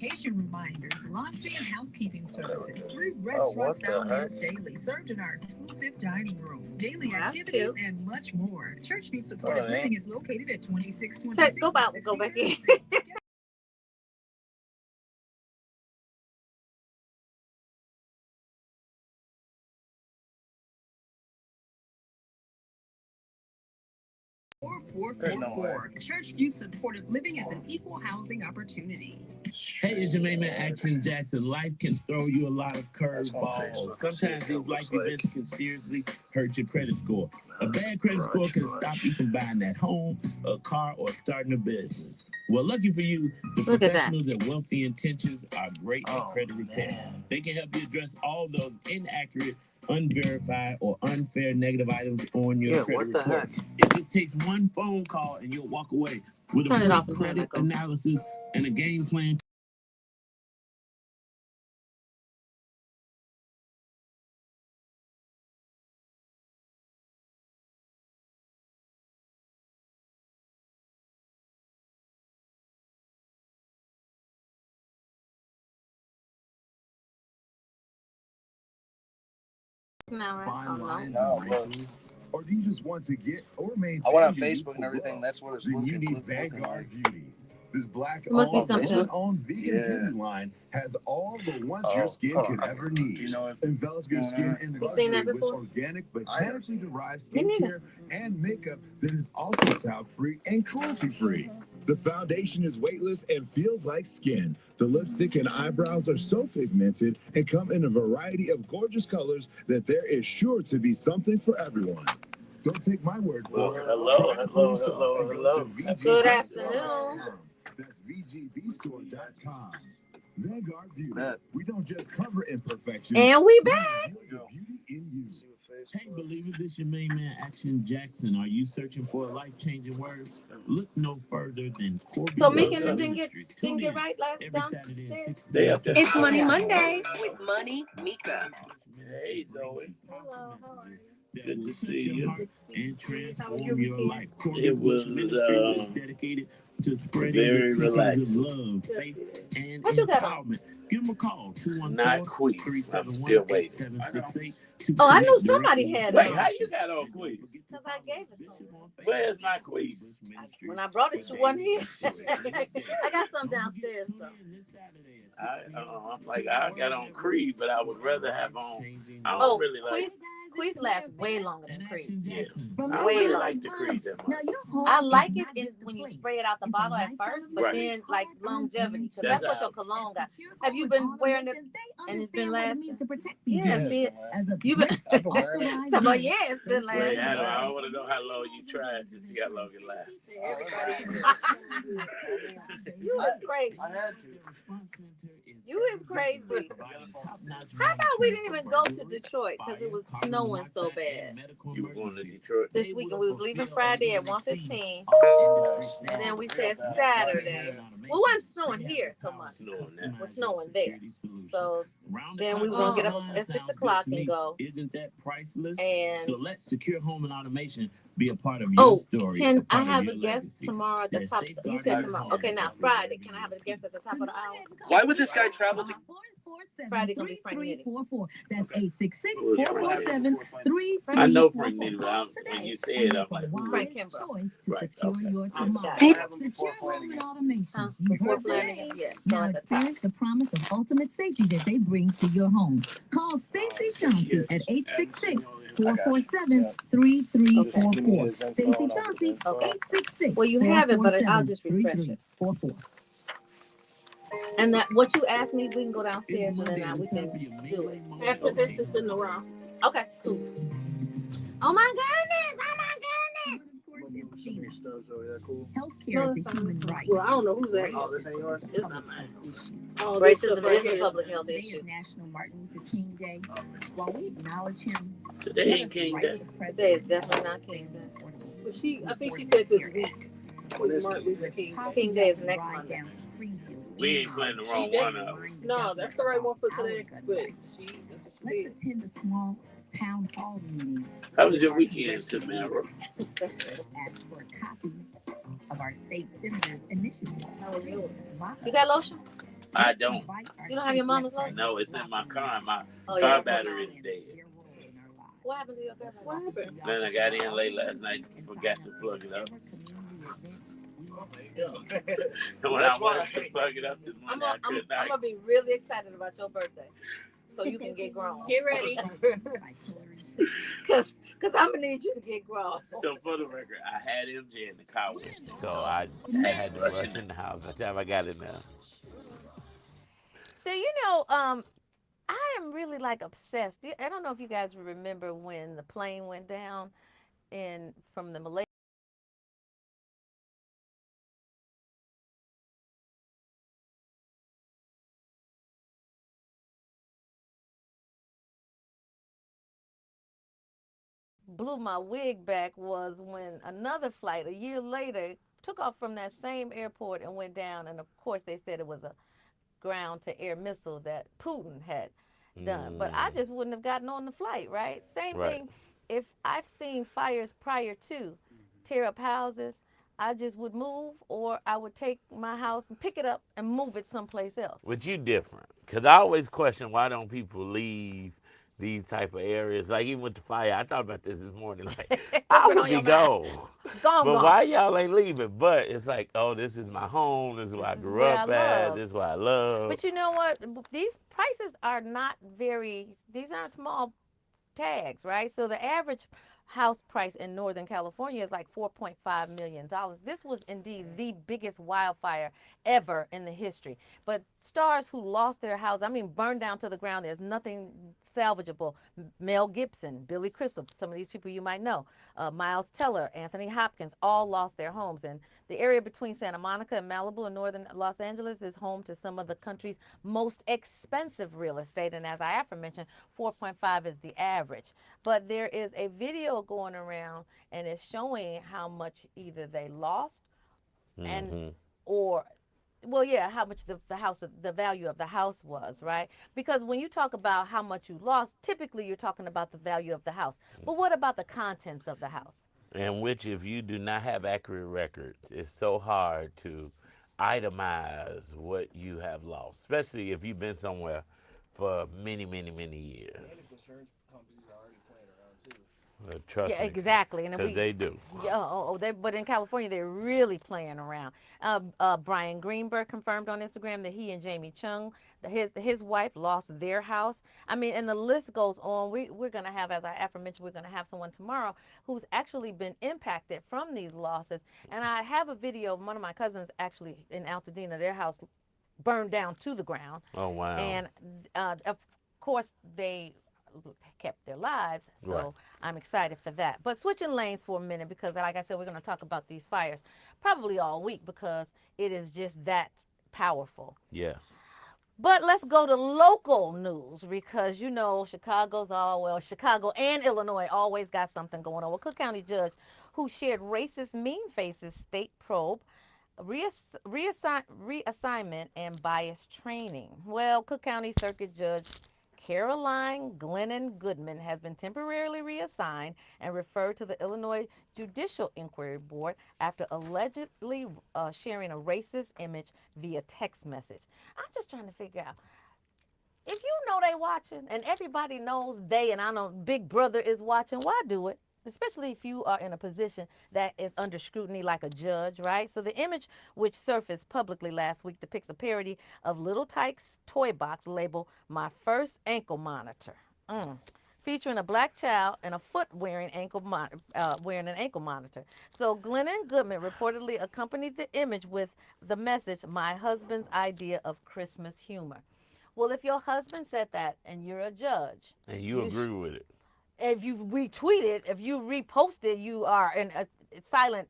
notification reminders, laundry and housekeeping services, 3 restaurant-style meals daily, served in our exclusive dining room, daily activities, and much more. Churchview Supportive Living is located at 2626. Go back in. Churchview Supportive Living is an equal housing opportunity. Hey, it's your main man, Action Jackson. Life can throw you a lot of curveballs. Sometimes these life events can seriously hurt your credit score. A bad credit score can stop you from buying that home, a car, or starting a business. Well, lucky for you, the professionals at Wealthy Intentions are great at credit repair. They can help you address all those inaccurate, unverified, or unfair negative items on your credit report. It just takes one phone call and you'll walk away with a full credit analysis and a game plan. Fine lines and wrinkles, or do you just want to get or maintain? I went on Facebook and everything. That's what it's looking. You need Vanguard Beauty. This black owned vegan beauty line has all the ones your skin could ever need. Envelop your skin in luxury with organic, botanically derived skincare and makeup that is also talc-free and cruelty-free. The foundation is weightless and feels like skin. The lipstick and eyebrows are so pigmented and come in a variety of gorgeous colors that there is sure to be something for everyone. Don't take my word for it. Hello. Good afternoon. That's VGBstore.com. Vanguard Beauty. We don't just cover imperfections. And we back. Beauty in you. Hey, believers, it's your main man, Action Jackson. Are you searching for a life-changing word? Look no further than Corby. So Mika didn't get right last downstairs. It's Money Monday with Money Mika. Hey, Zoe. Hello, how are you? Good to see you. And transform your life. It was dedicated to spreading the teachings of love, faith, and empowerment. Give them a call. 214-371-8768. Oh, I knew somebody had it. Wait, how you got on Queez? Because I gave it to him. Where's my Queez? When I brought it, you wasn't here. I got some downstairs, though. I'm like, I got on Creed, but I would rather have on. I don't really like. Queez lasts way longer than Creed. Yeah. I really like the Creed that much. I like it when you spray it out the bottle at first, but then like longevity, because that's what your cologne got. Have you been wearing it and it's been lasting? Yeah, see it. You've been it's been lasting. I want to know how long you tried to see how long it lasts. You is crazy. I had to. You is crazy. How about we didn't even go to Detroit because it was snowing so bad? You were going to Detroit this weekend. We was leaving Friday at 1:15, and then we said Saturday. We wasn't snowing here so much. It was snowing there. So then we were gonna get up at 6 o'clock and go. Isn't that priceless? And so let Secure Home and Automation be a part of your story. Can I have a guest tomorrow at the top? You said tomorrow. Okay, now Friday. Can I have a guest at the top of the hour? Why would this guy travel to? Friday gonna be Frank Nitty. That's 866-447-3344. I know Frank Nitty, but when you said it, I'm like, Frank Kimbrough. Choice to secure your tomorrow. Secure Home and Automation. You heard that? Yes. Now experience the promise of ultimate safety that they bring to your home. Call Stacy Chauncey at 866-447-3344. Stacy Chauncey, 866. Well, you have it, but I'll just refresh it. 44. And that what you asked me, we can go downstairs and then we can do it. After this, it's in the round. Okay, cool. Oh my goodness! Healthcare is a human right. Well, I don't know who's that. Oh, this ain't yours? It's not mine. Racism is a public health Today is issue. National Martin Luther King Day. While we acknowledge him, today ain't King Day. Today is definitely not King Day. But I think she said this week. Martin Luther King. King Day is next Monday. We ain't playing the wrong one up. No, that's the right one for today. But let's attend a small town hall meeting. How was your weekend, Tamara? Ask for a copy of our state senator's initiatives. You got lotion? I don't. You don't have your mama's license? No, it's in my car. My car yeah. battery is dead. What happened to your car? What happened? Then I got in late last night, forgot to plug it up. Oh my God. And when I went to plug it up this morning, I could not. I'm gonna be really excited about your birthday, so you can get grown. Get ready. Cause I'm gonna need you to get grown. So for the record, I had MJ in the car with me. So I had to rush in the house by the time I got in there. So I am really like obsessed. I don't know if you guys remember when the plane went down from the Malaysia. Blew my wig back was when another flight a year later took off from that same airport and went down, and of course they said it was a ground to air missile that Putin had done. But I just wouldn't have gotten on the flight, right? Same thing. If I've seen fires prior to tear up houses, I just would move, or I would take my house and pick it up and move it someplace else. But you different, because I always question why don't people leave these type of areas. Like even with the fire, I thought about this morning. Like I would be gone. But why y'all ain't leaving? But it's like, oh, this is my home. This is where I grew up at. This is what I love. But you know what? These prices are not these aren't small tags, right? So the average house price in Northern California is like $4.5 million. This was indeed the biggest wildfire ever in the history. But stars who lost their house, burned down to the ground, there's nothing salvageable. Mel Gibson, Billy Crystal, some of these people you might know, Miles Teller, Anthony Hopkins, all lost their homes. And the area between Santa Monica and Malibu in northern Los Angeles is home to some of the country's most expensive real estate. And as I aforementioned, 4.5 is the average. But there is a video going around, and it's showing how much either they lost or how much the value of the house was, right? Because when you talk about how much you lost, typically you're talking about the value of the house. But what about the contents of the house? And which, if you do not have accurate records, it's so hard to itemize what you have lost, especially if you've been somewhere for many, many, many years. And if insurance companies are already playing around too. Trust me. Exactly. Because they do. But in California, they're really playing around. Brian Greenberg confirmed on Instagram that he and Jamie Chung, his wife, lost their house. And the list goes on. We're going to have, as I aforementioned, we're going to have someone tomorrow who's actually been impacted from these losses. And I have a video of one of my cousins actually in Altadena, their house burned down to the ground. Oh, wow. And of course, they kept their lives, so I'm excited for that. But switching lanes for a minute, because like I said, we're going to talk about these fires probably all week because it is just that powerful. Yes. But let's go to local news, because Chicago and Illinois always got something going on. Well, Cook County judge who shared racist mean faces state probe reassignment and bias training. Well, Cook County Circuit Judge Caroline Glennon Goodman has been temporarily reassigned and referred to the Illinois Judicial Inquiry Board after allegedly sharing a racist image via text message. I'm just trying to figure out, if you know they watching and everybody knows and I know Big Brother is watching, why do it? Especially if you are in a position that is under scrutiny like a judge, right? So the image, which surfaced publicly last week, depicts a parody of Little Tyke's toy box labeled "My First Ankle Monitor," featuring a black child and a foot wearing an ankle monitor. So Glennon Goodman reportedly accompanied the image with the message, "My husband's idea of Christmas humor." Well, if your husband said that and you're a judge, and you agree with it, if you retweet it, if you repost it, you are in a silent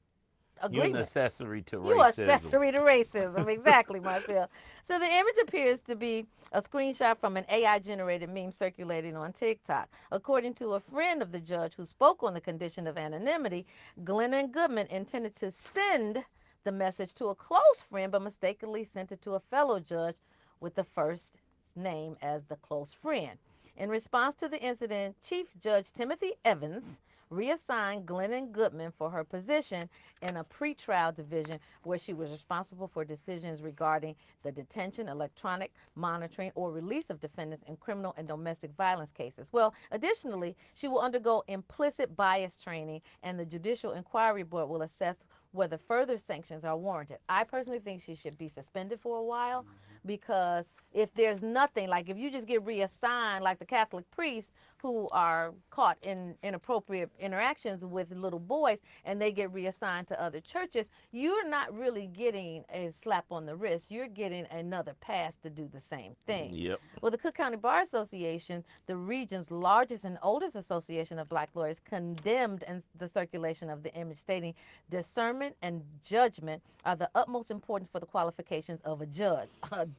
agreement. You're an accessory to racism. You're accessory to racism, exactly, Marcel. So the image appears to be a screenshot from an AI-generated meme circulating on TikTok. According to a friend of the judge who spoke on the condition of anonymity, Glennon Goodman intended to send the message to a close friend, but mistakenly sent it to a fellow judge with the first name as the close friend. In response to the incident, Chief Judge Timothy Evans reassigned Glennon Goodman for her position in a pretrial division where she was responsible for decisions regarding the detention, electronic monitoring, or release of defendants in criminal and domestic violence cases. Well, additionally, she will undergo implicit bias training, and the Judicial Inquiry Board will assess whether further sanctions are warranted. I personally think she should be suspended for a while because if there's nothing, like if you just get reassigned, like the Catholic priests who are caught in inappropriate interactions with little boys and they get reassigned to other churches, you're not really getting a slap on the wrist. You're getting another pass to do the same thing. Yep. Well, the Cook County Bar Association, the region's largest and oldest association of black lawyers, condemned the circulation of the image, stating discernment and judgment are the utmost importance for the qualifications of a judge.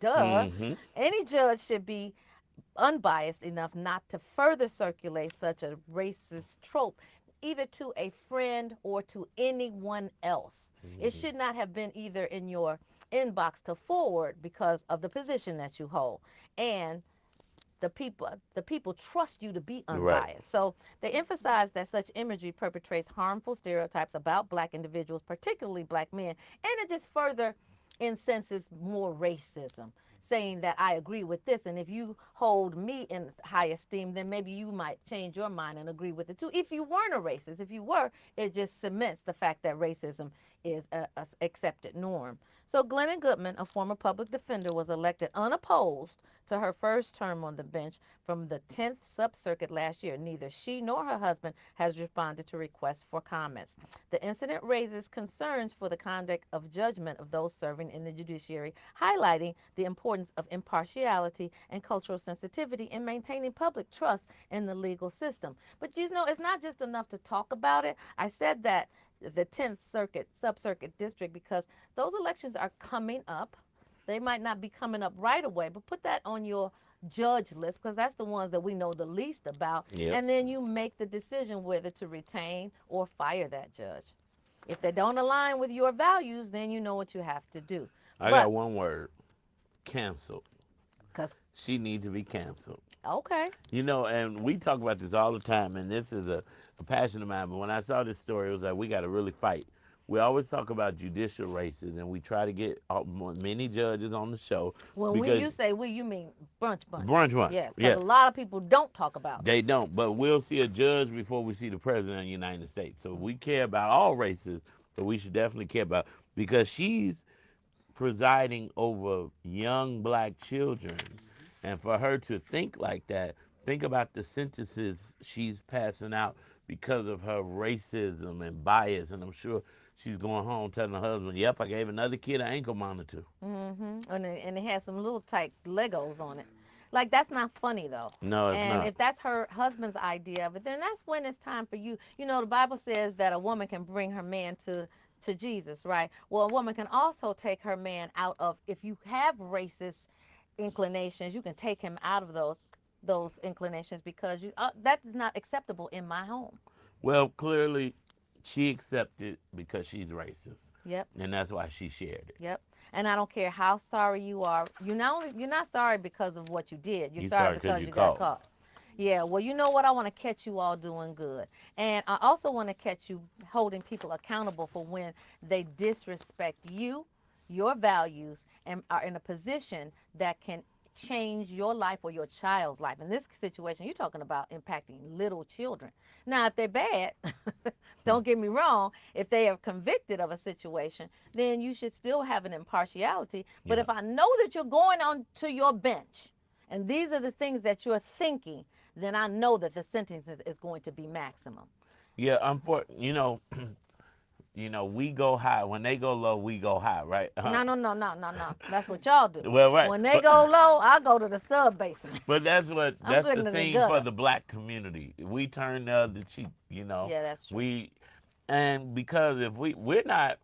Duh. Mm-hmm. Any judge should be unbiased enough not to further circulate such a racist trope either to a friend or to anyone else. It should not have been either in your inbox to forward because of the position that you hold. And the people trust you to be unbiased. Right. So they emphasize that such imagery perpetrates harmful stereotypes about black individuals, particularly black men, and it just further incenses more racism, saying that I agree with this, and if you hold me in high esteem, then maybe you might change your mind and agree with it too. If you weren't a racist, if you were, it just cements the fact that racism is a accepted norm. So Glennon Goodman, a former public defender, was elected unopposed to her first term on the bench from the 10th Sub-Circuit last year. Neither she nor her husband has responded to requests for comments. The incident raises concerns for the conduct of judgment of those serving in the judiciary, highlighting the importance of impartiality and cultural sensitivity in maintaining public trust in the legal system. But you know, it's not just enough to talk about it. I said that the 10th Circuit, Sub-Circuit District, because those elections are coming up. They might not be coming up right away, but put that on your judge list because that's the ones that we know the least about. Yep. And then you make the decision whether to retain or fire that judge. If they don't align with your values, then you know what you have to do. I got one word: canceled. Because she needs to be canceled. Okay. You know, and we talk about this all the time, and this is a passion of mine. But when I saw this story, it was like we got to really fight. We always talk about judicial races, and we try to get many judges on the show. When you say we, you mean Brunch. Brunch. Yes, because a lot of people don't talk about it. They don't, but we'll see a judge before we see the president of the United States. So we care about all races, but we should definitely care about, because she's presiding over young black children. And for her to think like that, think about the sentences she's passing out because of her racism and bias. And I'm sure she's going home telling her husband, yep, I gave another kid an ankle monitor. Mm-hmm. And it has some little tight Legos on it. Like, that's not funny, though. No, it's not. And if that's her husband's idea of it, then that's when it's time for you. You know, the Bible says that a woman can bring her man to Jesus, right? Well, a woman can also take her man out of, if you have racist inclinations, you can take him out of those inclinations because that is not acceptable in my home. Well, clearly she accepted because she's racist. Yep. And that's why she shared it. Yep. And I don't care how sorry you are. You're not sorry because of what you did. You're sorry because you got caught. Yeah, well, you know what? I want to catch you all doing good. And I also want to catch you holding people accountable for when they disrespect you, your values, and are in a position that can change your life or your child's life. In this situation, you're talking about impacting little children. Now, if they're bad, don't get me wrong, if they are convicted of a situation, then you should still have an impartiality. But if I know that you're going on to your bench, and these are the things that you're thinking, then I know that the sentence is going to be maximum. Yeah, we go high. When they go low, we go high, right? No. That's what y'all do. Well, right. When they go low, I go to the sub-basement. But that's the thing for the black community. We turn the other cheek, Yeah, that's true. And because if we're not,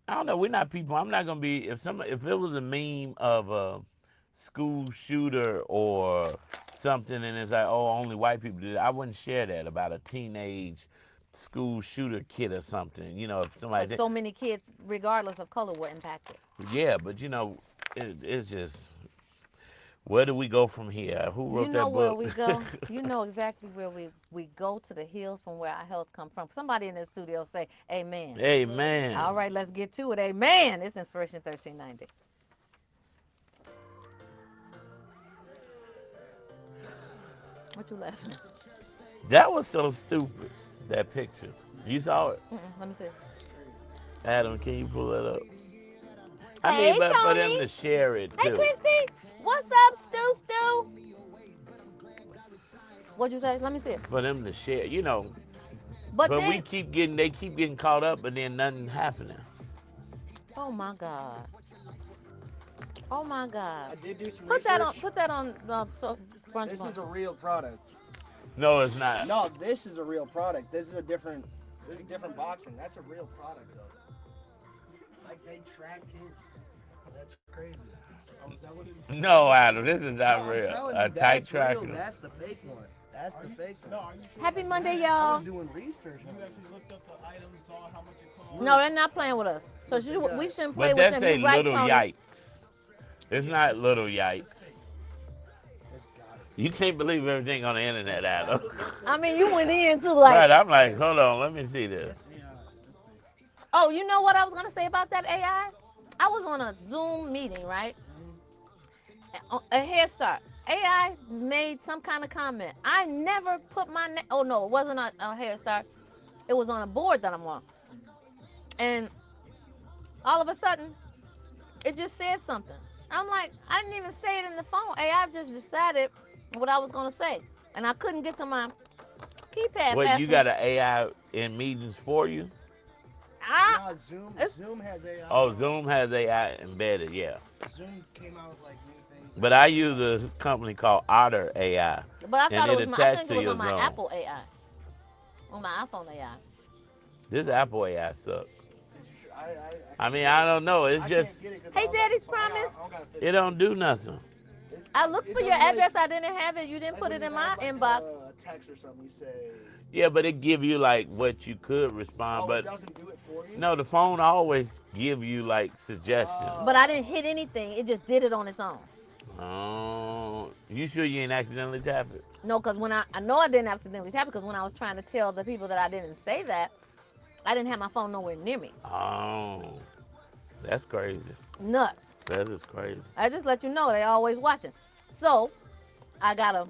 I don't know, we're not people. I'm not gonna be, if it was a meme of a school shooter or something, and it's like, oh, only white people do that, I wouldn't share that about a teenage school shooter kid or something. If somebody so many kids, regardless of color, were impacted. Yeah, but it's just, Where do we go from here? Who wrote You know that where book? we go. You know exactly where we go to the hills from where our health come from. Somebody in the studio say, "Amen." Amen. All right, let's get to it. Amen. It's Inspiration 1390. What you laughing at? That was so stupid. That picture. You saw it? Let me see. Adam, can you pull that up? I Hey, mean, but for them Tony. to share it Hey, too. Christy. What's up, Stu? What'd you say? Let me see it. For them to share, you know. But But then, they keep getting caught up, but then nothing happening. oh my God. Oh my God. I did do some Put that on. research. Put that on. So Brunch. This is a real product. No, it's not. No, this is a real product. This is a different. This is different boxing. That's a real product though. Like they track kids. That's crazy. Oh, is that what it is? No, Adam, this is not No, real. I'm telling A you, tight that's real. tracking. That's the fake one. That's the fake one. No, are you sure? Happy Monday, I y'all. was doing research. You actually looked up the items, saw how much it cost. No, they're not playing with us. So we shouldn't play But with that them. say You're right, little Tony. yikes. It's not little yikes. It's gotta be. You can't believe everything on the internet, Adam. I mean, you went in too, like. Right, I'm like, hold on, let me see this. Oh, you know what I was gonna say about that AI? I was on a Zoom meeting, right? A Head Start. AI made some kind of comment. I never put my name. Oh no, it wasn't a Head Start. It was on a board that I'm on, and all of a sudden, it just said something. I'm like, I didn't even say it in the phone. AI just decided what I was gonna say, and I couldn't get to my keypad What, fast you enough. got an AI in meetings for you? Nah, Zoom has AI. Oh, Zoom has AI embedded, yeah. Zoom came out with like new things. But I use a company called Otter AI, But I and thought it it was I attached think it to was your on my Zoom. Apple AI, on my iPhone AI. This Apple AI sucks. I mean, I I don't know. It's I just, can't get it 'cause Hey, Daddy's Promise. it don't do nothing. I looked for your address. I didn't have it. You didn't put it in my inbox. A text or something. You say. Yeah, but it give you like what you could respond, Oh, but it doesn't do it for you. no, the phone always give you like suggestions. But I didn't hit anything. It just did it on its own. Oh, you sure you ain't accidentally tap it? No, because when I know I didn't accidentally tap it because when I was trying to tell the people that I didn't say that, I didn't have my phone nowhere near me. Oh, that's crazy. Nuts. That is crazy. I just let you know they always watching. So I got a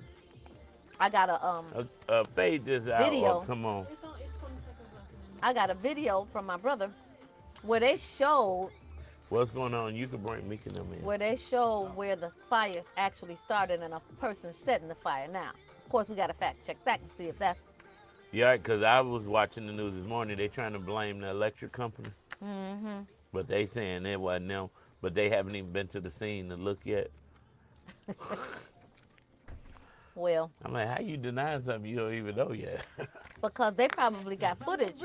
Fade this out. video. Oh, come on. I got a video from my brother where they showed What's going on? You can bring Mika them in. where they show where the fires actually started and a person setting the fire. Now, of course, we got to fact check that and see if that's. Yeah, because I was watching the news this morning. They trying to blame the electric company, Mm-hmm. but they saying it wasn't them. But they haven't even been to the scene to look yet. Well, I'm like, how you denying something you don't even know yet? because they probably got footage.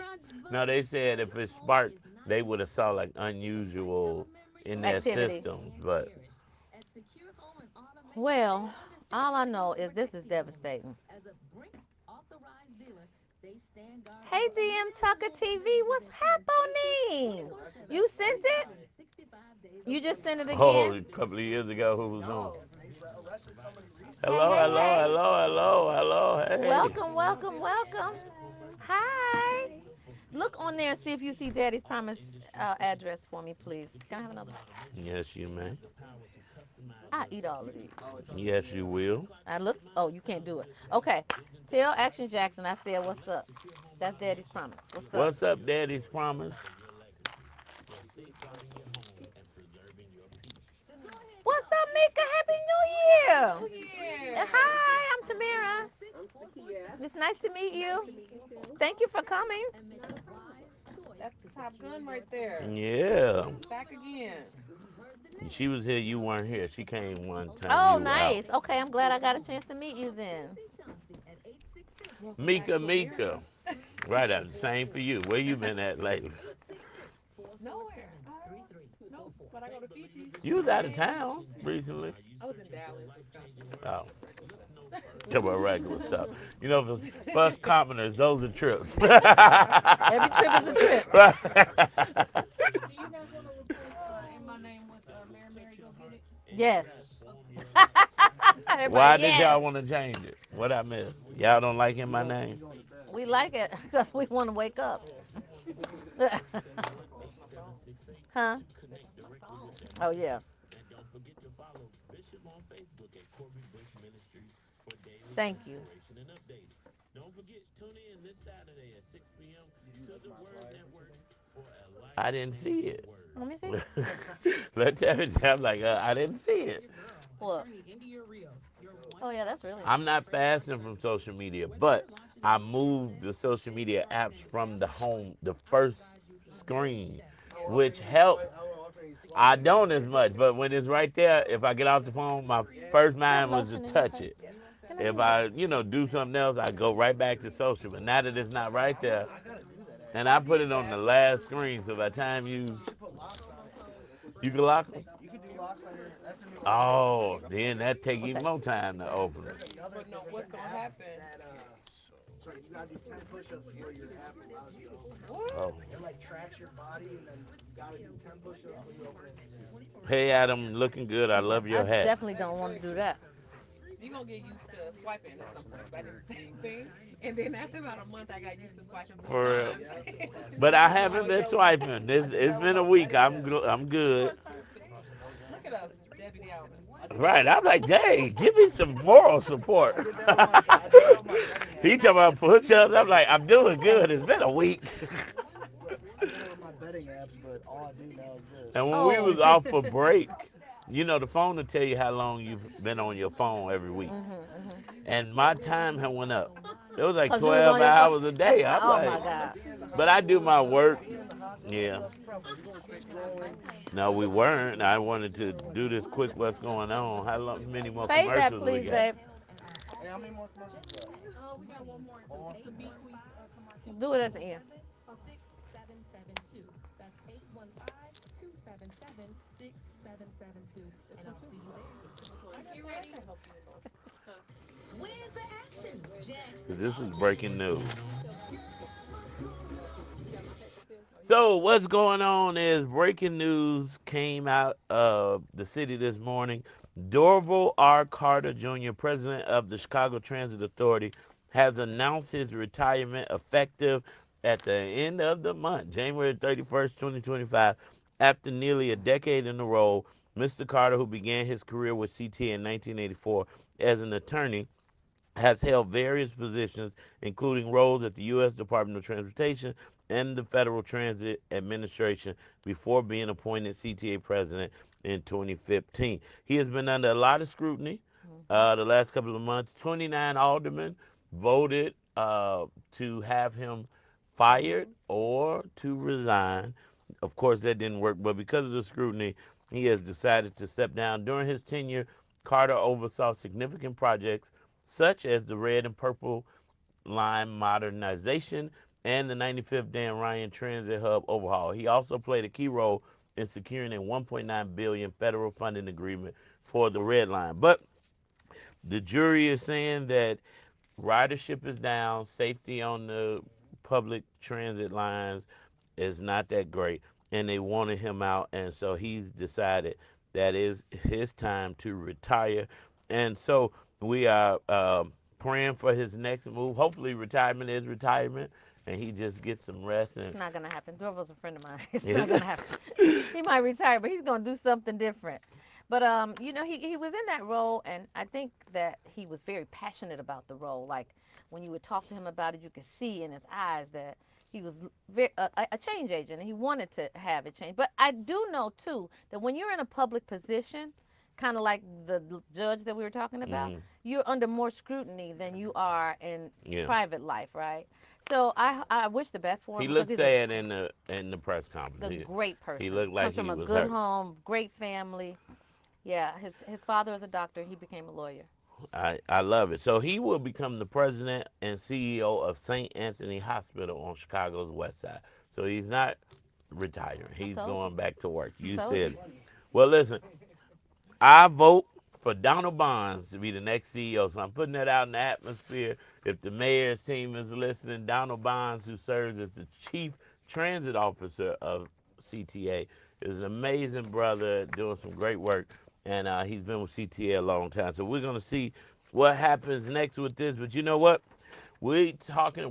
No, they said if it sparked, they would have saw like unusual in their Activity. systems. But Well, all I know is this is devastating. Hey, DM Tucker TV, what's happening? You sent it? You just sent it oh, again? a couple of years ago, who was on? No, they arrested somebody recently. Hello, Hey, hey, hello, hey. hello. Hey. Welcome. Hi. Look on there and see if you see Daddy's Promise address for me, please. Can I have another? Yes, you may. I eat all of these. Yes, you will. I look. Oh, you can't do it. Okay. Tell Action Jackson I said what's up. That's Daddy's Promise. What's up? What's up, Daddy's Promise? What's up, Mika? Happy New Year. Hi, I'm Tamara. It's nice to meet you. Thank you for coming. That's the Top Gun right there. Yeah. Back again. She was here, you weren't here. She came one time. Oh, you nice. Out. Okay, I'm glad I got a chance to meet you then. Mika. Right out. Same for you. Where you been at lately? Nowhere. No, but I go to Fiji. You was out of town recently. I was in Dallas, Wisconsin. Oh. Talk about regular stuff. You know, for us commoners, those are trips. Every trip is a trip. Right. Do you guys want to replace In My Name with Mary Mary Go Get It? Yes. Why did y'all want to change it? What I missed? Y'all don't like in my name? We like it because we want to wake up. Huh? Oh, yeah. And don't forget to follow Bishop on Facebook at Corbett Bush Ministries for daily Thank you. inspiration and updates. Don't forget, tune in this Saturday at 6 p.m. to the Word Network for a life. I didn't see it. Let me see. Let's have it. I'm like, I didn't see it. What? Oh, yeah, that's really I'm not fasting from social media, but I moved the social media apps from the home, the first screen, which helps. I don't as much, but when it's right there, if I get off the phone, my first mind was to touch it. If I, do something else, I go right back to social. But now that it's not right there, and I put it on the last screen, so by the time you can lock them. You can do locks on your. That's a new. Oh, then that take even more time to open it. But no, what's gonna happen? So you gotta do 10 push-ups before your app allows you to open it. What? Oh. It like tracks your body, and then you gotta do 10 push-ups when you open it. Hey, Adam, looking good. I love your I hat. definitely don't want to do that. You gonna get used to swiping sometimes. I did the same thing, and then after about a month, I got used to swiping more For real. times. But I haven't been swiping. It's been a week. I'm good. Look at us, Debbie Alvin. Right. I'm like, dang, give me some moral support. He talking about push-ups. I'm like, I'm doing good. It's been a week. I did it with my betting apps, but all I do now is this. And when we was off for break, the phone will tell you how long you've been on your phone every week. And my time had went up. It was like 12 hours a day. I'm Oh, my like, God. but I do my work. Yeah. No, we weren't. I wanted to do this quick. What's going on? How long? Many more Pay that, commercials please, we got? babe. Hey, how many more commercials you got? We got one more. It's the Beat Week commercial. Do it at the end. 6772. That's 815-277-6772. And I'll see you there. You ready? Where's the action? Jackson. This is breaking news. So what's going on is breaking news came out of the city this morning. Dorval R. Carter Jr., president of the Chicago Transit Authority, has announced his retirement effective at the end of the month, January 31st, 2025. After nearly a decade in the role, Mr. Carter, who began his career with CTA in 1984 as an attorney, has held various positions, including roles at the U.S. Department of Transportation and the Federal Transit Administration before being appointed CTA president in 2015. He has been under a lot of scrutiny the last couple of months. 29 aldermen voted to have him fired or to resign. Of course, that didn't work, but because of the scrutiny, he has decided to step down. During his tenure, Carter oversaw significant projects such as the red and purple line modernization and the 95th Dan Ryan Transit Hub overhaul. He also played a key role in securing a $1.9 billion federal funding agreement for the red line. But the jury is saying that ridership is down, safety on the public transit lines is not that great, and they wanted him out, and so he's decided that is his time to retire. And so we are praying for his next move. Hopefully retirement is retirement and he just gets some rest. And It's not going to happen. Dorval's a friend of mine. It's not going to happen. He might retire, but he's going to do something different. But he was in that role, and I think that he was very passionate about the role. Like when you would talk to him about it, you could see in his eyes that he was a change agent, and he wanted to have it change. But I do know too that when you're in a public position, kind of like the judge that we were talking about, you're under more scrutiny than you are in private life, right? So I wish the best for him. He looked sad in the press conference. A great person. He looked like Comes from he a was good hurt. home, great family. Yeah, his father was a doctor. He became a lawyer. I love it. So he will become the president and CEO of St. Anthony Hospital on Chicago's west side. So he's not retiring. He's going back to work. You said it. Well, listen, I vote for Donald Bonds to be the next CEO. So I'm putting that out in the atmosphere. If the mayor's team is listening, Donald Bonds, who serves as the chief transit officer of CTA, is an amazing brother doing some great work. and he's been with CTA a long time. So we're gonna see what happens next with this. But you know what? We're talking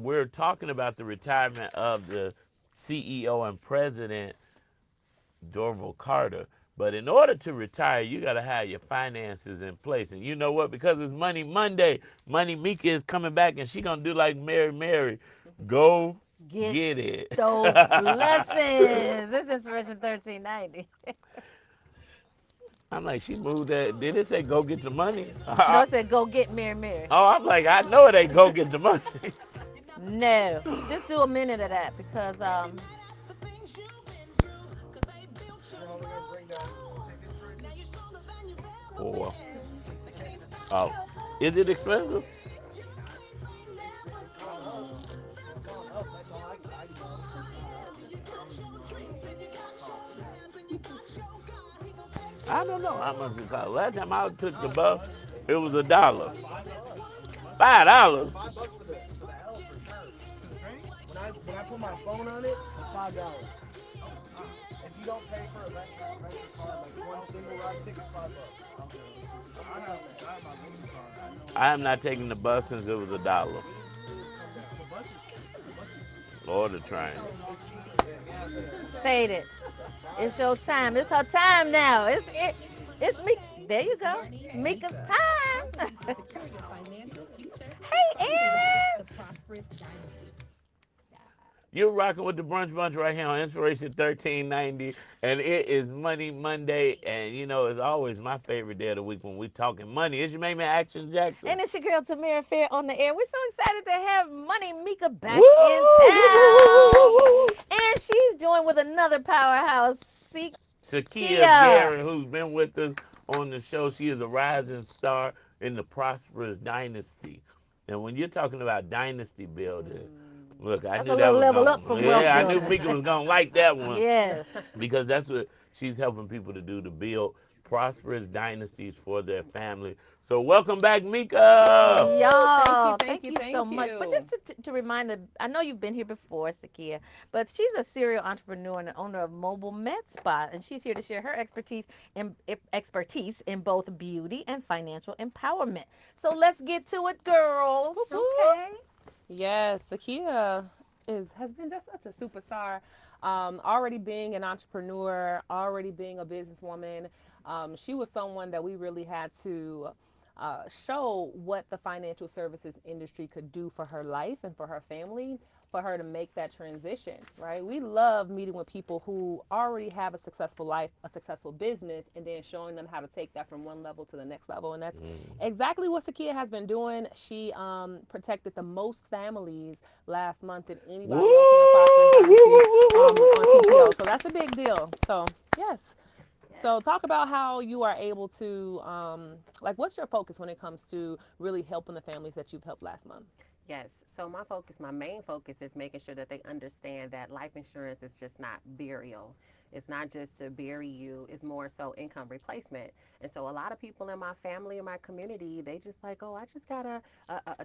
about the retirement of the CEO and president Dorval Carter. But in order to retire, you got to have your finances in place. And you know what? Because it's Money Monday, Money Mika is coming back, and she gonna do like Mary. Go get it. Those blessings. This is version 1390. I'm like, she moved that. Did it say go get the money? No, it said go get Mary. Oh, I'm like, I know it ain't go get the money. No, just do a minute of that because Oh, oh, is it expensive? I don't know how much it cost. Last time I took the bus, it was $1. $5. $5 for the L for sure. When I put my phone on it, it's $5. If you don't pay for electric car, like one single ride ticket, $5. I am not taking the bus since it was $1. Or the train. fade it. It's your time. It's her time now. It's me. There you go. Mika's time. Hey, Aaron. You're rocking with the Brunch Bunch right here on Inspiration 1390, and it is Money Monday, and you know, it's always my favorite day of the week when we talking money. It's your main man, Action Jackson. And it's your girl, Tamara Fair, on the air. We're so excited to have Money Mika back Woo! in town. And she's joined with another powerhouse, Sakia Garrett, who's been with us on the show. She is a rising star in the prosperous dynasty. And when you're talking about dynasty building, look, I knew that was going. Yeah, I knew Mika was gonna like that one. Yes. Because that's what she's helping people to do, to build prosperous dynasties for their family. So welcome back, Mika. Y'all, thank you so much. But just to remind them, I know you've been here before, Sakia, but she's a serial entrepreneur and the owner of Mobile Med Spa, and she's here to share her expertise in both beauty and financial empowerment. So let's get to it, girls. Okay. Yes, Sakia has been just such a superstar. Already being an entrepreneur, already being a businesswoman, she was someone that we really had to show what the financial services industry could do for her life and for her family, for her to make that transition, right? We love meeting with people who already have a successful life, a successful business, and then showing them how to take that from one level to the next level. And that's exactly what Sakia has been doing. She protected the most families last month than anybody else in the Prosperous Dynasty on TPO. So that's a big deal. So, yes. So talk about how you are able to, like, what's your focus when it comes to really helping the families that you've helped last month? Yes. So my main focus is making sure that they understand that life insurance is just not burial. It's not just to bury you. It's more so income replacement. And so a lot of people in my family and my community, they just like, oh, I just got a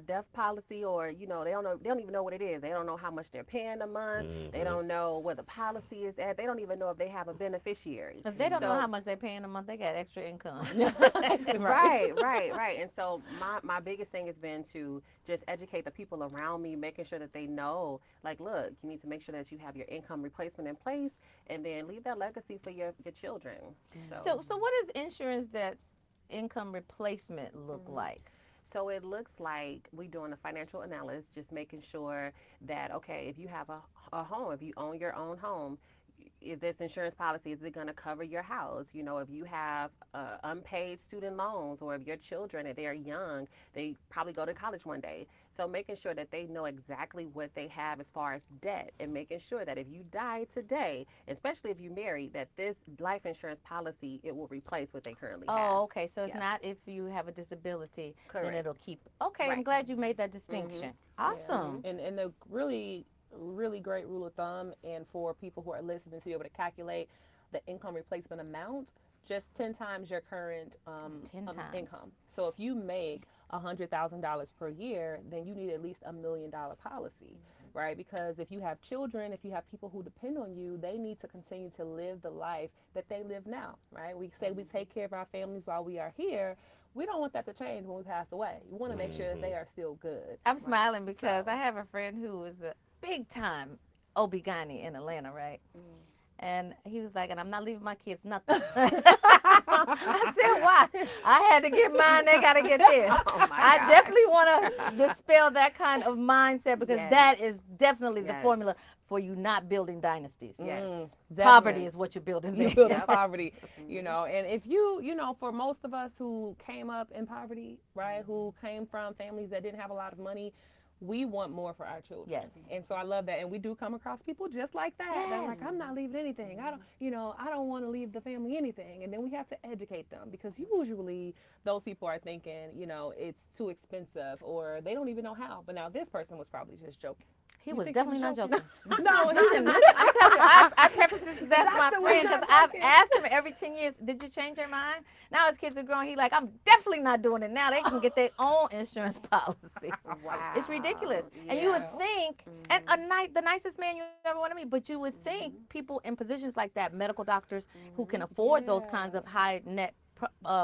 death policy, or they don't even know what it is. They don't know how much they're paying a month. They don't know where the policy is at. They don't even know if they have a beneficiary. If they don't know how much they're paying a month, they got extra income. Right. And so my biggest thing has been to just educate the people around me, making sure that they know, like, look, you need to make sure that you have your income replacement in place, and then leave that legacy for your children. So what does insurance that's income replacement look like? So it looks like we doing a financial analysis, just making sure that, okay, if you have a home, if you own your own home, is this insurance policy, is it going to cover your house? If you have unpaid student loans, or if your children, if they're young, they probably go to college one day. So making sure that they know exactly what they have as far as debt, and making sure that if you die today, especially if you married, that this life insurance policy, it will replace what they currently have. Oh, okay. So it's not if you have a disability, Correct. then it'll keep. Okay, Right. I'm glad you made that distinction. Awesome. And the really great rule of thumb, and for people who are listening to be able to calculate the income replacement amount, just 10 times your current 10 times. income. So if you make $100,000 per year, then you need at least $1 million policy, right? Because if you have children, if you have people who depend on you, they need to continue to live the life that they live now, right? We say we take care of our families while we are here. We don't want that to change when we pass away. We want to make sure that they are still good. I'm Right? smiling because So, I have a friend who is a big time OB-GYN in Atlanta, right? And he was like, and I'm not leaving my kids nothing. I said, why? I had to get mine. They got to get theirs. Oh my I gosh. definitely want to dispel that kind of mindset because that Yes. is definitely the formula Yes. for you not building dynasties. Yes. Poverty definitely. is what you're building You there. building Yep. poverty, Mhm. and if for most of us who came up in poverty, right, who came from families that didn't have a lot of money, we want more for our children. Yes. And so I love that. And we do come across people just like that. They're Yes. like, I'm not leaving anything. I don't want to leave the family anything. And then we have to educate them because usually those people are thinking, it's too expensive or they don't even know how. But now this person was probably just joking. He You was think he was definitely not joking? joking. No, he Listen, was listen. I'm telling you, I preface this to that's my Doctor was friend because not I've joking. asked him every 10 years, did you change your mind? Now his kids are grown. He like, I'm definitely not doing it. Now they can get their own insurance policy. It's ridiculous. Wow. And you would Yeah. think, and Mhm. the nicest man you ever want to meet, but you would think Mhm. people in positions like that, medical doctors who can Mhm. afford those kinds of high net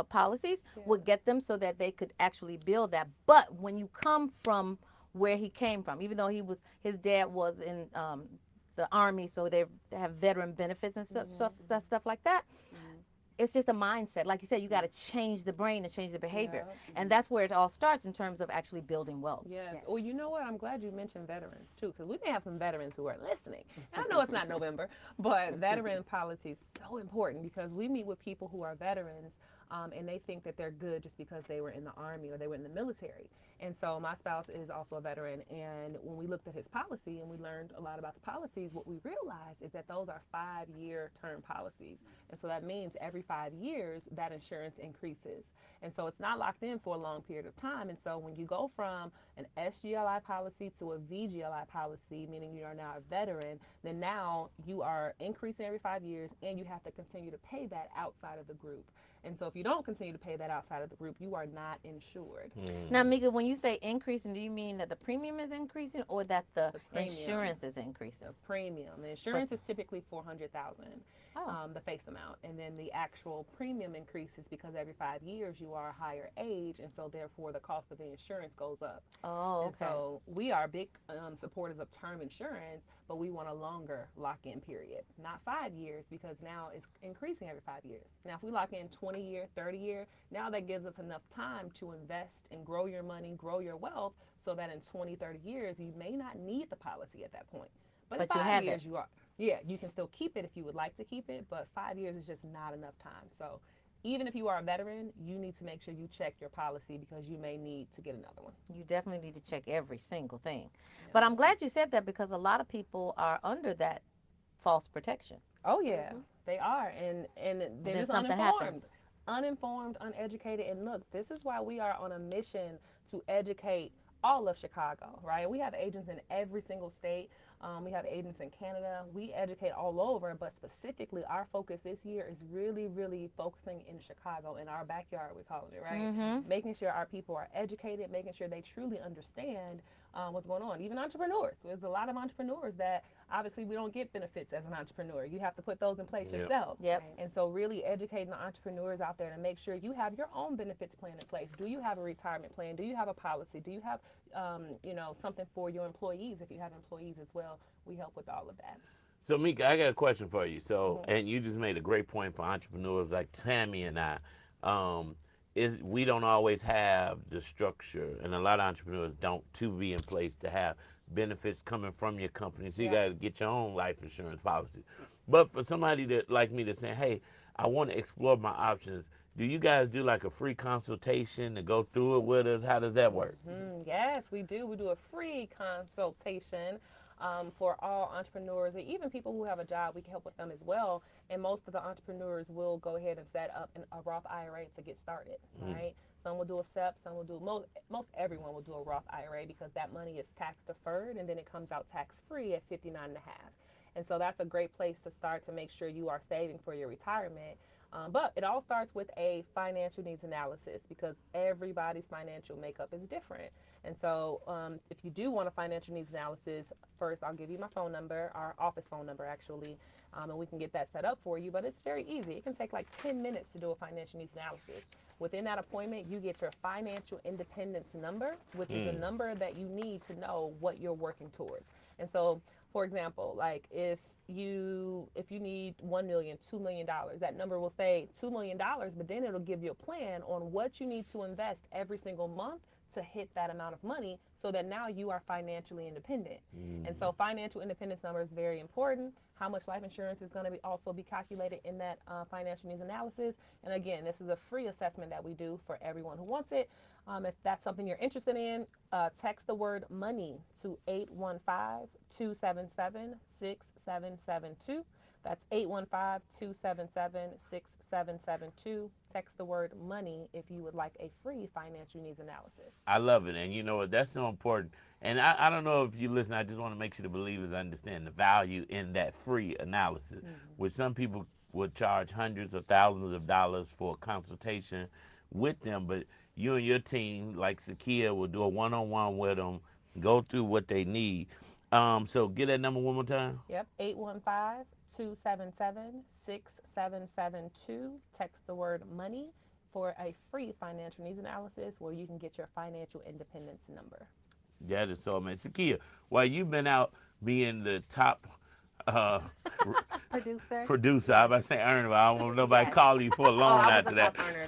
policies, Yeah. would get them so that they could actually build that. But when you come from where he came from, even though his dad was in the army, so they have veteran benefits and stuff like that. Mhm. It's just a mindset. Like you said, you got to change the brain and change the behavior. Yeah. And Mhm. that's where it all starts in terms of actually building wealth. Yes. Well, you Yes. know what? I'm glad you mentioned veterans too, because we may have some veterans who are listening. And I know it's not November, but veteran policy is so important because we meet with people who are veterans, and they think that they're good just because they were in the army or they were in the military. And so my spouse is also a veteran, and when we looked at his policy and we learned a lot about the policies, what we realized is that those are 5-year term policies, and so that means every 5 years that insurance increases. And so it's not locked in for a long period of time. And so when you go from an SGLI policy to a VGLI policy, meaning you are now a veteran, then now you are increasing every 5 years and you have to continue to pay that outside of the group. And so if you don't continue to pay that outside of the group, you are not insured. Now, Mika, when you say increasing, do you mean that the premium is increasing or that the The premium, insurance is increasing? the premium. The But insurance is typically 400,000, oh, the face amount, and then the actual premium increases because every 5 years you are a higher age, and so therefore the cost of the insurance goes up. oh, And okay. so we are big supporters of term insurance, but we want a longer lock-in period, not 5 years, because now it's increasing every 5 years. Now, if we lock in 20-year, 30-year, now that gives us enough time to invest and grow your money, grow your wealth, so that in 20, 30 years, you may not need the policy at that point. But in But you five have it. years, you are. Yeah, you can still keep it if you would like to keep it, but 5 years is just not enough time. So even if you are a veteran, you need to make sure you check your policy because you may need to get another one. You definitely need to check every single thing. But Yeah. I'm glad you said that because a lot of people are under that false protection. Oh yeah, Mhm. they are, and And they're then just something uninformed, happens. uneducated. And look, this is why we are on a mission to educate all of Chicago, right? We have agents in every single state. We have agents in Canada. We educate all over, but specifically, our focus this year is really, really focusing in Chicago, in our backyard, we call it, right? Mm-hmm. Making sure our people are educated, making sure they truly understand what's going on. Even entrepreneurs. There's a lot of entrepreneurs that obviously we don't get benefits as an entrepreneur. You have to put those in place Yep. yourself. Yep. Right. And so really educating the entrepreneurs out there to make sure you have your own benefits plan in place. Do you have a retirement plan? Do you have a policy? Do you have something for your employees if you have employees as well? We help with all of that. So, Mika, I got a question for you. So, Hmm. and you just made a great point for entrepreneurs like Tammy and I. Um, is we don't always have the structure, and a lot of entrepreneurs don't, to be in place to have benefits coming from your company. So you Yep. got to get your own life insurance policy. But for somebody that like me to say, hey, I want to explore my options. Do you guys do like a free consultation to go through it with us? How does that work? Yes, we do. We do a free consultation for all entrepreneurs, and even people who have a job. We can help with them as well. And most of the entrepreneurs will go ahead and set up a Roth IRA to get started. Mm. Right? Some will do a SEP. Some will do most everyone will do a Roth IRA because that money is tax deferred and then it comes out tax free at 59 and a half. And so that's a great place to start to make sure you are saving for your retirement. But it all starts with a financial needs analysis because everybody's financial makeup is different. And so, if you do want a financial needs analysis, first I'll give you my phone number, our office phone number actually, and we can get that set up for you. But it's very easy. It can take like 10 minutes to do a financial needs analysis. Within that appointment, you get your financial independence number, which is a number that you need to know what you're working towards. And so, for example, like if you need $1 million, $2 million, that number will say $2 million, but then it'll give you a plan on what you need to invest every single month to hit that amount of money so that now you are financially independent. And so financial independence number is very important. How much life insurance is going to be also be calculated in that financial needs analysis. And again, this is a free assessment that we do for everyone who wants it. If that's something you're interested in, text the word money to 815-277-6772. That's 815-277-6772. Text the word money if you would like a free financial needs analysis. I love it. And you know what? That's so important. And I don't know if you listen, I just want to make sure the believers understand the value in that free analysis, which some people would charge hundreds of thousands of dollars for a consultation with them. But you and your team, like Sakia, will do a one-on-one with them, go through what they need. So get that number one more time. Yep, 815-277-6772. Text the word money for a free financial needs analysis where you can get your financial independence number. That is so amazing. Sakia, while you've been out being the top uh, producer, I was about to say earner, but I don't want nobody calling you for a loan after that. Okay,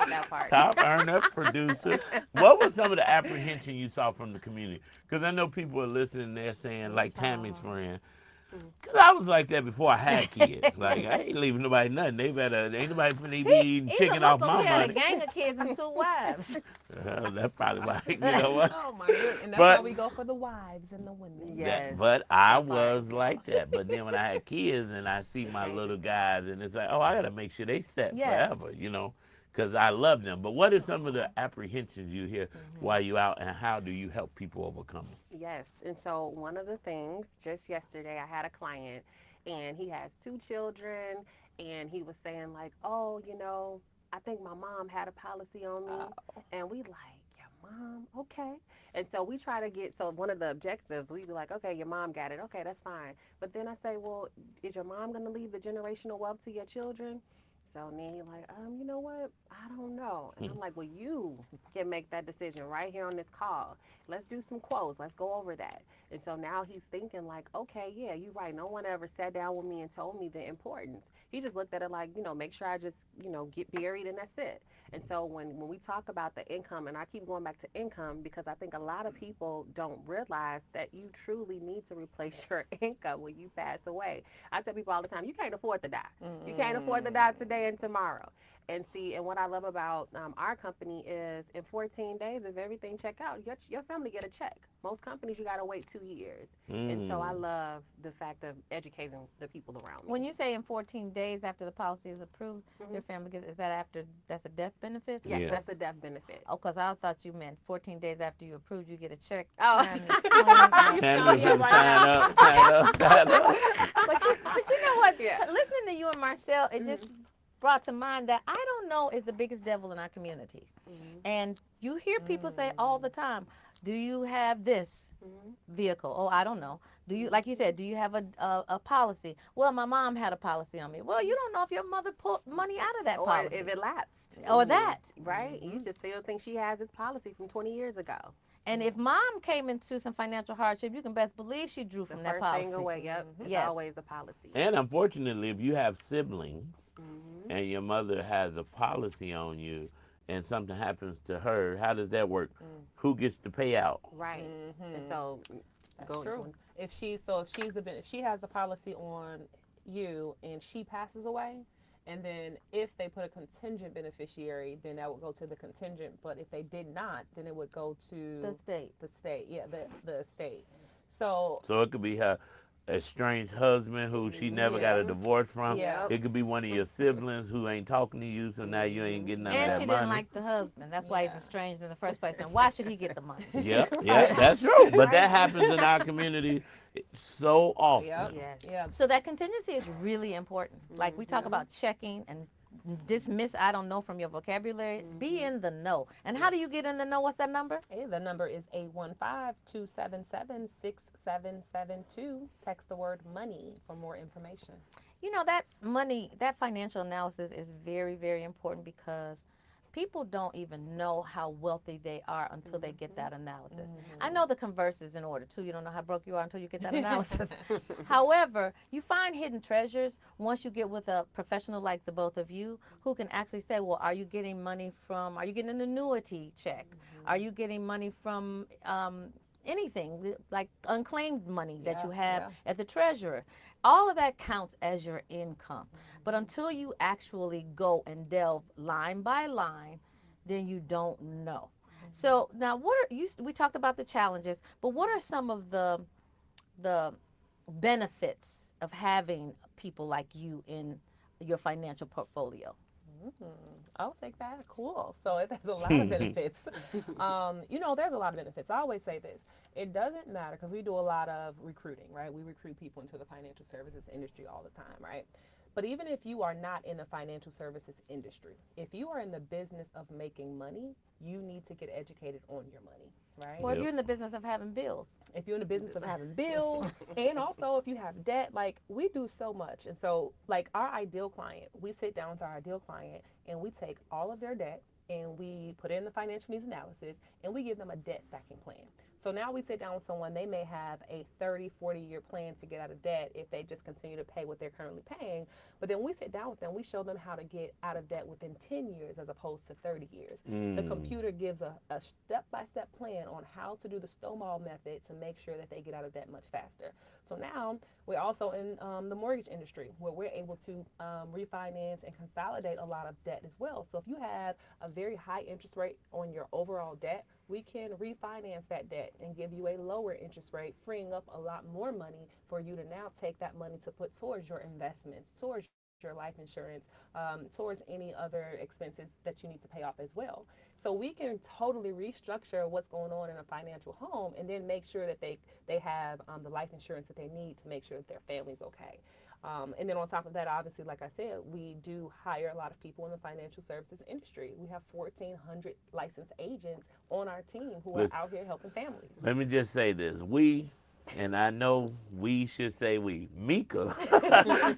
that part. Top earner, producer. What was some of the apprehension you saw from the community? Because I know people are listening, they're saying, like Tammy's friend, because I was like that before I had kids. Like, I ain't leaving nobody nothing. Ain't nobody finna be eating chicken off my money. He had a gang of kids and 2 wives. That's probably why, you know what? Oh my goodness. And that's why we go for the wives and the women. Yes. But I was like that. But then when I had kids and I see my little guys, and it's like, oh, I got to make sure they set forever, you know, because I love them. But what are some of the apprehensions you hear while you're out, and how do you help people overcome them? Yes. And so one of the things, just yesterday, I had a client and he has 2 children and he was saying like, oh, I think my mom had a policy on me. And we like, your mom? Okay. And so we try to so one of the objectives, we be like, okay, your mom got it. Okay, that's fine. But then I say, well, is your mom going to leave the generational wealth to your children? So then he's like, you know what? I don't know. And I'm like, well, you can make that decision right here on this call. Let's do some quotes. Let's go over that. And so now he's thinking like, okay, yeah, you're right. No one ever sat down with me and told me the importance. He just looked at it like, make sure I just, get buried and that's it. And so when we talk about the income, and I keep going back to income because I think a lot of people don't realize that you truly need to replace your income when you pass away. I tell people all the time, you can't afford to die. You can't afford to die today and tomorrow. And see, and what I love about our company is in 14 days, if everything check out, your family get a check. Most companies, you got to wait 2 years. And so I love the fact of educating the people around me. When you say in 14 days after the policy is approved, your family gets, is that after, that's a death benefit? Yes, that's the death benefit. Oh, because I thought you meant 14 days after you approved, you get a check. Oh. Sign up. But you know what? Yeah. Listening to you and Marcel, it just brought to mind that I don't know is the biggest devil in our communities. And you hear people say all the time, do you have this vehicle? Oh, I don't know. Do you, like you said, do you have a policy? Well, my mom had a policy on me. Well, you don't know if your mother pulled money out of that policy. Or if it lapsed. Or that. Right? You just still think she has this policy from 20 years ago. And if mom came into some financial hardship, you can best believe she drew from that policy. The first thing away, yep. It's always a policy. And unfortunately, if you have siblings and your mother has a policy on you and something happens to her, how does that work? Who gets the payout? Right. And so, that's true. If she has a policy on you and she passes away, and then if they put a contingent beneficiary, then that would go to the contingent. But if they did not, then it would go to the state. The state, yeah, the estate. So it could be her estranged husband who she never got a divorce from. Yeah. It could be one of your siblings who ain't talking to you, so now you ain't getting none of And that she money. didn't like the husband. That's why he's estranged in the first place. And why should he get the money? Yep, yep, that's true. But that happens in our community so often. Yes. Yeah. So that contingency is really important. Like we talk about checking and dismiss I don't know from your vocabulary. Be in the know. And how do you get in the know? What's that number? Hey, the number is 815-277-6772. Text the word money for more information. You know, that money, that financial analysis is very, very important because people don't even know how wealthy they are until they get that analysis. I know the converse is in order too. You don't know how broke you are until you get that analysis. However, you find hidden treasures once you get with a professional like the both of you who can actually say, well, are you getting money from, are you getting an annuity check? Are you getting money from anything like unclaimed money that you have at the treasurer? All of that counts as your income. But until you actually go and delve line by line, then you don't know. So now what are you, we talked about the challenges, but what are some of the benefits of having people like you in your financial portfolio? I'll take that. Cool. So there's a lot of benefits. There's a lot of benefits. I always say this. It doesn't matter because we do a lot of recruiting, right? We recruit people into the financial services industry all the time, right? But even if you are not in the financial services industry, if you are in the business of making money, you need to get educated on your money, right? Or if you're in the business of having bills. If you're in the business of having bills, and also if you have debt, like we do so much. And so, like our ideal client, we sit down with our ideal client and we take all of their debt and we put in the financial needs analysis and we give them a debt stacking plan. So now we sit down with someone, they may have a 30, 40-year plan to get out of debt if they just continue to pay what they're currently paying. But then we sit down with them, we show them how to get out of debt within 10 years as opposed to 30 years. The computer gives a step-by-step plan on how to do the Stonewall method to make sure that they get out of debt much faster. So now we're also in the mortgage industry where we're able to refinance and consolidate a lot of debt as well. So if you have a very high interest rate on your overall debt, we can refinance that debt and give you a lower interest rate, freeing up a lot more money for you to now take that money to put towards your investments, towards your life insurance, towards any other expenses that you need to pay off as well. So we can totally restructure what's going on in a financial home and then make sure that they have the life insurance that they need to make sure that their family's okay. And then on top of that, obviously, like I said, we do hire a lot of people in the financial services industry. We have 1,400 licensed agents on our team who are out here helping families. Let me just say this. And I know we should say we, Mika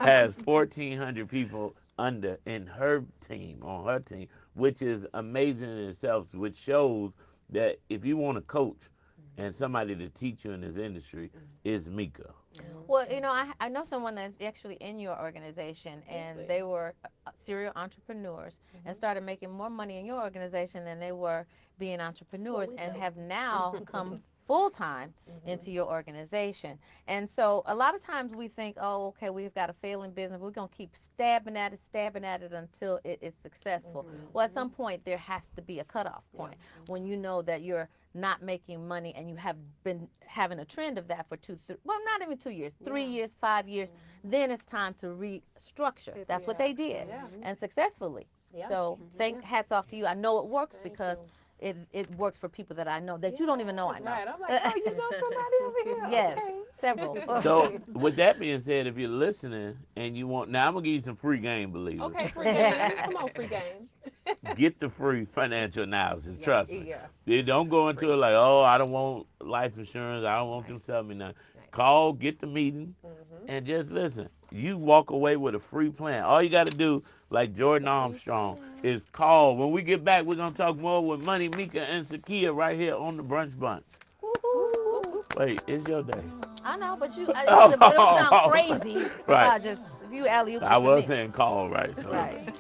has 1,400 people in her team, on her team, which is amazing in itself, which shows that if you want a coach and somebody to teach you in this industry, is Mika. Well, I know someone that's actually in your organization, and they were serial entrepreneurs and started making more money in your organization than they were being entrepreneurs, and have now come full-time into your organization. And so a lot of times we think, oh, okay, we've got a failing business. We're going to keep stabbing at it until it is successful. Well, at some point, there has to be a cutoff point when you know that you're not making money and you have been having a trend of that for not even 2 years, 3 years, 5 years. Then it's time to restructure. That's what they did, and successfully. So hats off to you. I know it works because it works for people that I know that you don't even know I know. Right. I'm like, oh, you know somebody over here? Yes, Okay. several. So with that being said, if you're listening and you want, now I'm gonna give you some free game, believe it. Okay, free game. Come on, free game. Get the free financial analysis. Trust me. You don't go into it like, oh, I don't want life insurance. I don't want them selling me nothing. Call, get the meeting, and just listen. You walk away with a free plan. All you got to do, like Jordan Armstrong, is call. When we get back, we're going to talk more with Money, Mika, and Sakia right here on the Brunch Bunch. Wait, it's your day. I know, but it don't sound crazy. Right. Just if you alley-oop. I was saying call, right? So. Right.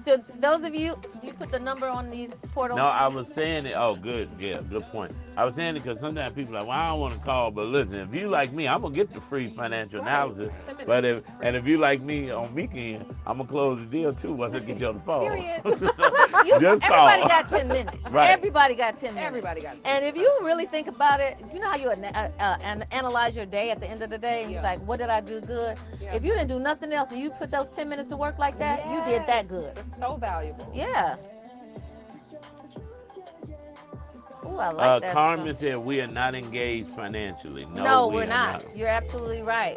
So those of you put the number on these portals? No, I was saying it. Oh, good. Yeah, good point. I was saying it because sometimes people are like, well, I don't want to call, but listen, if you like me, I'm gonna get the free financial analysis. But if you like me on weekend, I'm gonna close the deal too once I get you on the phone. Period. Just Everybody call. got 10 minutes. Right. Everybody got 10 minutes. Everybody got. And if you really think about it, you know how you analyze your day at the end of the day? And you're like, what did I do good? Yeah. If you didn't do nothing else and you put those 10 minutes to work like that, you did that good. It's so valuable. Yeah. Ooh, I like that. Carmen said we are not engaged financially. No, we we're are not. You're absolutely right.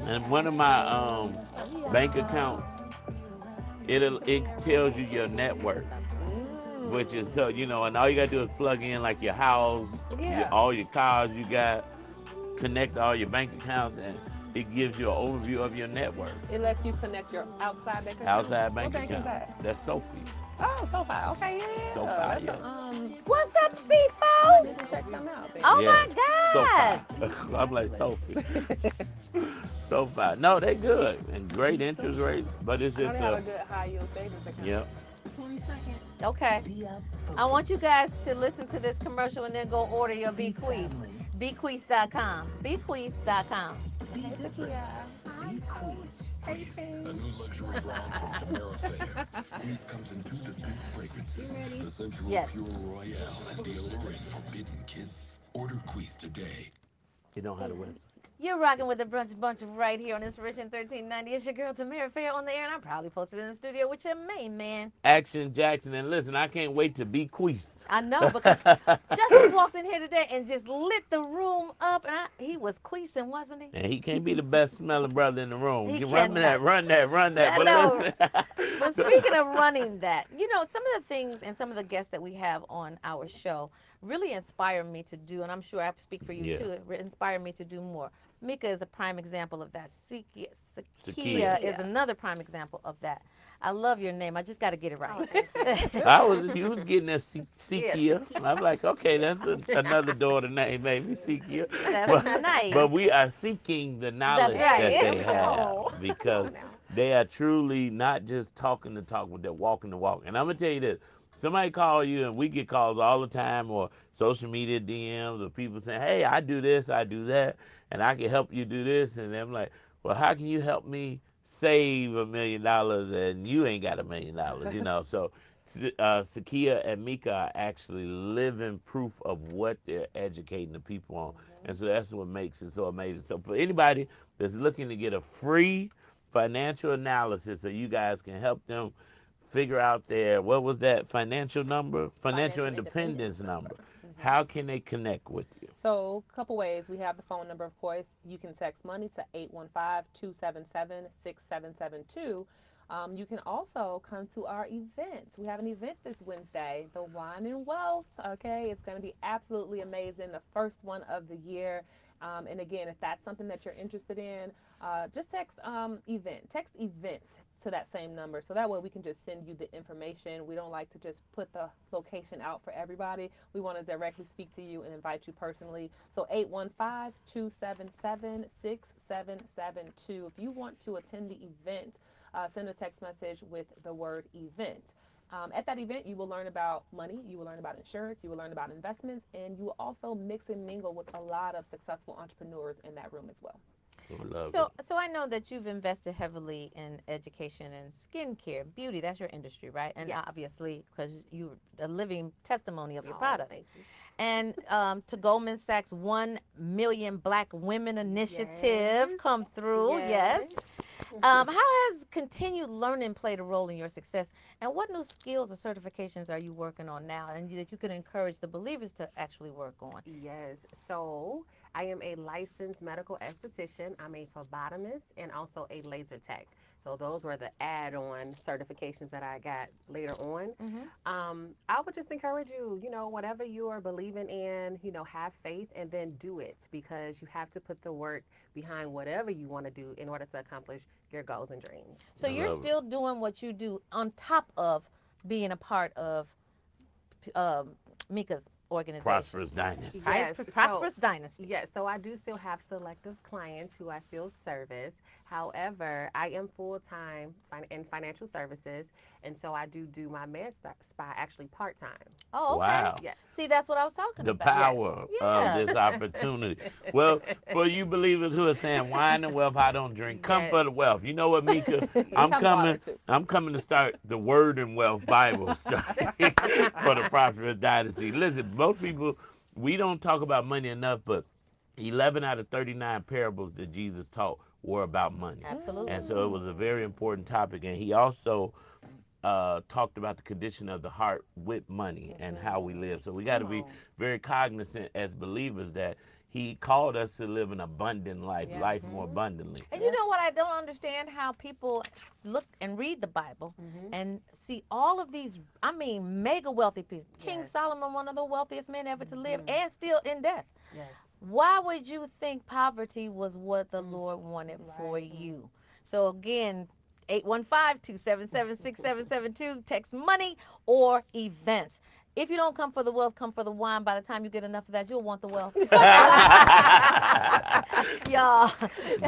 And one of my bank accounts, it tells you your net worth, which is so and all you gotta do is plug in like your house, all your cars you got, connect all your bank accounts, and it gives you an overview of your net worth. It lets you connect your outside bank account. Outside bank what account. Bank is that? That's Sophie. Oh, SoFi. Okay, yeah. SoFi, yes. What's up, Seafood? You can check them out. Then. Oh yes. my God. SoFi. I'm like Sophie. SoFi. No, they good and great interest rates, but it's just they have a good high yield savings account. Yep. 20 seconds. Okay. I want you guys to listen to this commercial and then go order your Bequeath. Bequeath.com. Bequeath.com. A new luxury brand from Tamara Fair. These comes in 2 distinct fragrances. The Sensual Pure Royale and the alluring Forbidden Kiss. Order Queeze today. You don't have the website. You're rocking with the Brunch Bunch right here on Inspiration 1390. It's your girl Tamara Fair on the air, and I'm proudly posted in the studio with your main man, Action Jackson. And listen, I can't wait to be queased. I know, because Justice walked in here today and just lit the room up, and he was queasing, wasn't he? And he can't be the best smelling brother in the room. He Run that. But know. listen. But speaking of running that, some of the things and some of the guests that we have on our show really inspire me to do, and I'm sure I speak for you too, it inspired me to do more. Mika is a prime example of that. Sakia is another prime example of that. I love your name. I just got to get it right. You was getting that Sakia. I'm like, okay, that's another daughter name, maybe Sakia. That's nice. But we are seeking the knowledge that they have because they are truly not just talking the talk, but they're walking the walk. And I'm going to tell you this. Somebody call you, and we get calls all the time, or social media DMs, or people saying, hey, I do this, I do that, and I can help you do this. And I'm like, well, how can you help me save $1 million and you ain't got $1 million, So Sakia and Mika are actually living proof of what they're educating the people on. And so that's what makes it so amazing. So for anybody that's looking to get a free financial analysis so you guys can help them figure out what was that financial independence number. How can they connect with you? So a couple ways. We have the phone number, of course. You can text money to 815-277-6772. You can also come to our event. We have an event this Wednesday, the Wine and Wealth. Okay, it's going to be absolutely amazing, the first one of the year. And again, if that's something that you're interested in, just text event. Text event to that same number, so that way we can just send you the information. We don't like to just put the location out for everybody. We want to directly speak to you and invite you personally. So 815-277-6772. If you want to attend the event, send a text message with the word event. At that event, you will learn about money, you will learn about insurance, you will learn about investments, and you will also mix and mingle with a lot of successful entrepreneurs in that room as well. So I know that you've invested heavily in education and skincare, beauty. That's your industry, right? And obviously, because you're a living testimony of your product. Thank you. And to Goldman Sachs 1 Million Black Women Initiative come through. Yes. How has continued learning played a role in your success? And what new skills or certifications are you working on now and that you can encourage the believers to actually work on? Yes. So I am a licensed medical esthetician. I'm a phlebotomist and also a laser tech. So those were the add-on certifications that I got later on. I would just encourage you, whatever you are believing in, have faith and then do it, because you have to put the work behind whatever you want to do in order to accomplish your goals and dreams. So you're still doing what you do on top of being a part of Mika's organization. Prosperous Dynasty. Yes, Prosperous Dynasty. Yes, so I do still have selective clients who I still service. However, I am full time in financial services, and so I do my med spa actually part time. Oh, okay. Wow. Yes. See, that's what I was talking The about. power of Yeah. this opportunity. Well, for you believers who are saying wine and wealth, I don't drink, come Yes. for the wealth. You know what, Mika? I'm Come water, coming. too. I'm coming to start the Word and Wealth Bible study for the Prosperous Dynasty. Listen, most people, we don't talk about money enough, but 11 out of 39 parables that Jesus taught were about money. Absolutely. And so it was a very important topic. And he also talked about the condition of the heart with money and how we live. So we got to be very cognizant as believers that he called us to live an abundant life, life more abundantly. And you know what? I don't understand how people look and read the Bible and see all of these, I mean, mega wealthy people. King Solomon, one of the wealthiest men ever to live, and still in death. Yes. Why would you think poverty was what the Lord wanted for you? So again, 815-277-6772. Text money or events. If you don't come for the wealth, come for the wine. By the time you get enough of that, you'll want the wealth. Y'all.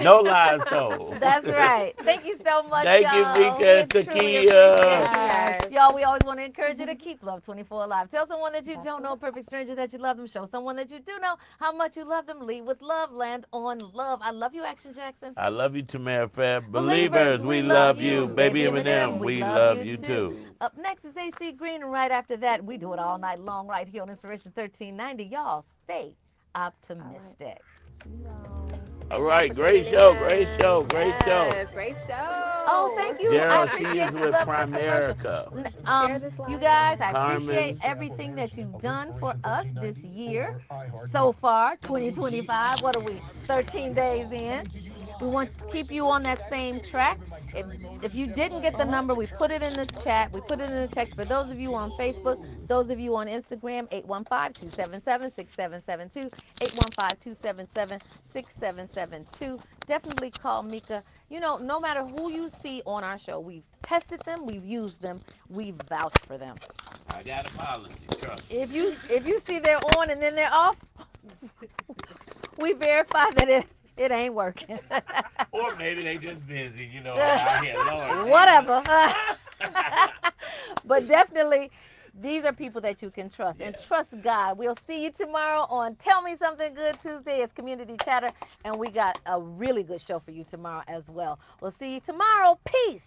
No lies told. That's right. Thank you so much, Thank y'all. you, Mika and We truly Sakia. appreciate you. Y'all, we always want to encourage you to keep Love 24 alive. Tell someone that you don't know, a perfect stranger, that you love them. Show someone that you do know how much you love them. Lead with love. Land on love. I love you, Action Jackson. I love you, Tamara Fab. Believers, we love you. Baby Eminem, we love you too. Up next is AC Green, and right after that, we do it all night long right here on Inspiration 1390. Y'all stay optimistic. All right, great show, great show, great show. Yes, great show. Oh, thank you. I Daryl, she appreciate is you with love for commercial. Primerica. You guys, I Carmen. appreciate everything that you've done for us this year so far, 2025. What are we, 13 days in? We want to keep you on that same track. If you didn't get the number, we put it in the chat. We put it in the text. For those of you on Facebook, those of you on Instagram, 815-277-6772, 815-277-6772. Definitely call Mika. You know, no matter who you see on our show, we've tested them, we've used them, we've vouched for them. I got a policy, trust me. If you see they're on and then they're off, we verify that it ain't working. Or maybe they just busy, you know, out here, Lord. Whatever. But definitely, these are people that you can trust. And trust God. We'll see you tomorrow on Tell Me Something Good Tuesday. It's Community Chatter. And we got a really good show for you tomorrow as well. We'll see you tomorrow. Peace.